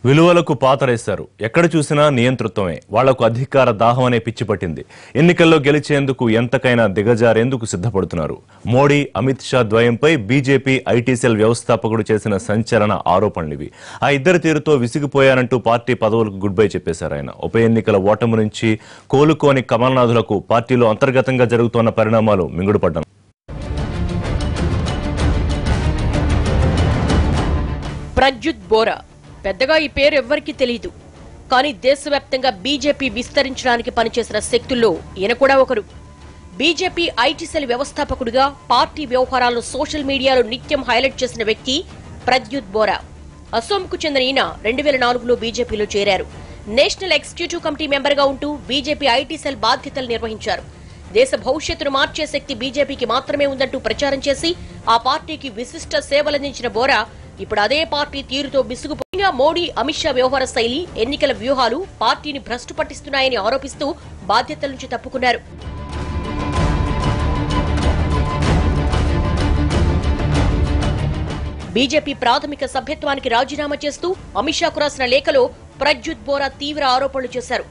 విలువలకు పాతరేశారు. ఎక్కడ చూసినా నియంతృత్వమే. వాళ్లకు అధికార దాహం అనే పిచ్చి పట్టింది. ఎన్నికల్లో గెలిచేందుకు ఎంతకైనా దిగజారేందుకు సిద్ధపడుతున్నారు. మోడీ, అమిత్ షా ద్వయంపై బీజేపీ ఐటీ సెల్ వ్యవస్థాపకుడు చేసిన సంచలన ఆరోపణలివి. ఆ ఇద్దరి తీరుతో విసిగిపోయారంటూ పార్టీ పదవులకు గుడ్ బై చెప్పేశారు ఆయన. ఉప ఎన్నికల ఓటమి నుంచి కోలుకోని కమలనాథులకు పార్టీలో అంతర్గతంగా జరుగుతున్న పరిణామాలు మింగుడుపడ్డాయి. ప్రజ్యుత్ బోరా పెద్దగా ఈ పేరు ఎవ్వరికీ తెలియదు. కానీ దేశవ్యాప్తంగా బీజేపీ విస్తరించడానికి పనిచేసిన శక్తుల్లో ఈయన కూడా ఒకరు. బీజేపీ ఐటీ సెల్ వ్యవస్థాపకుడిగా పార్టీ వ్యవహారాలను సోషల్ మీడియాలో నిత్యం హైలైట్ చేసిన వ్యక్తి ప్రజ్యుత్ బోరా. అసోంకు చెందిన ఈయన 2004లో బీజేపీలో చేరారు. నేషనల్ ఎగ్జిక్యూటివ్ కమిటీ మెంబర్గా ఉంటూ బీజేపీ ఐటీ సెల్ బాధ్యతలు నిర్వహించారు. దేశ భవిష్యత్తును మార్చే శక్తి బీజేపీకి మాత్రమే ఉందంటూ ప్రచారం చేసి ఆ పార్టీకి విశిష్ట సేవలందించిన బోరా ఇప్పుడు అదే పార్టీ తీరుతో విసుగుపోయిన మోడీ, అమిత్ షా వ్యవహార శైలి, ఎన్నికల వ్యూహాలు పార్టీని భ్రష్టు పట్టిస్తున్నాయని ఆరోపిస్తూ బాధ్యతల నుంచి తప్పుకున్నారు. బీజేపీ ప్రాథమిక సభ్యత్వానికి రాజీనామా చేస్తూ అమిత్ షాకు రాసిన లేఖలో ప్రజ్యుత్ బోరా తీవ్ర ఆరోపణలు చేశారు.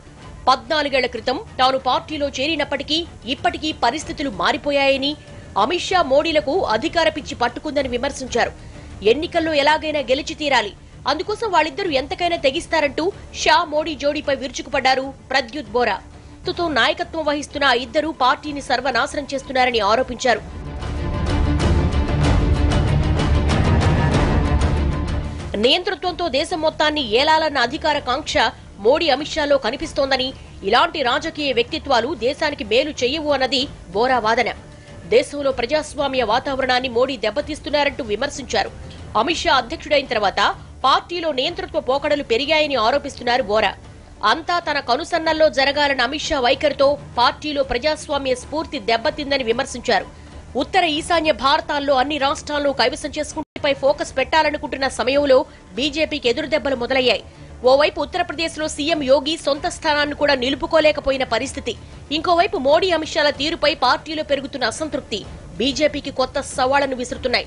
14 ఏళ్ల క్రితం తాను పార్టీలో చేరినప్పటికీ ఇప్పటికీ పరిస్థితులు మారిపోయాయని, అమిత్ షా, మోడీలకు అధికార పిచ్చి పట్టుకుందని విమర్శించారు. ఎన్నికల్లో ఎలాగైనా గెలిచి తీరాలి, అందుకోసం వాళ్ళిద్దరూ ఎంతకైనా తెగిస్తారంటూ షా, మోడీ జోడీపై విరుచుకుపడ్డారు ప్రజ్యుత్ బోరా. తో నాయకత్వం వహిస్తున్న ఆ ఇద్దరూ పార్టీని సర్వనాశనం చేస్తున్నారని ఆరోపించారు. నియంతృత్వంతో దేశం మొత్తాన్ని ఏలాలన్న అధికార కాంక్ష మోడీ, అమిత్ షాలో కనిపిస్తోందని, ఇలాంటి రాజకీయ వ్యక్తిత్వాలు దేశానికి మేలు చెయ్యవు అన్నది బోరా వాదన. దేశంలో ప్రజాస్వామ్య వాతావరణాన్ని మోడీ దెబ్బతీస్తున్నారంటూ విమర్శించారు. అమిత్ షా అధ్యక్షుడైన తర్వాత పార్టీలో నియంతృత్వ పోకడలు పెరిగాయని ఆరోపిస్తున్నారు బోరా. అంతా తన కనుసన్నల్లో జరగాలన్న అమిత్ షా వైఖరితో పార్టీలో ప్రజాస్వామ్య స్ఫూర్తి దెబ్బతిందని విమర్శించారు. ఉత్తర ఈశాన్య భారతాల్లో అన్ని రాష్ట్రాలను కైవసం చేసుకుంటేపై ఫోకస్ పెట్టాలనుకుంటున్న సమయంలో బీజేపీకి ఎదురుదెబ్బలు మొదలయ్యాయి. ఓవైపు ఉత్తరప్రదేశ్లో సీఎం యోగి సొంత స్థానాన్ని కూడా నిలుపుకోలేకపోయిన పరిస్థితి. ఇంకోవైపు మోడీ, అమిత్ షాల తీరుపై పార్టీలో పెరుగుతున్న అసంతృప్తి బీజేపీకి కొత్త సవాళ్లను విసురుతున్నాయి.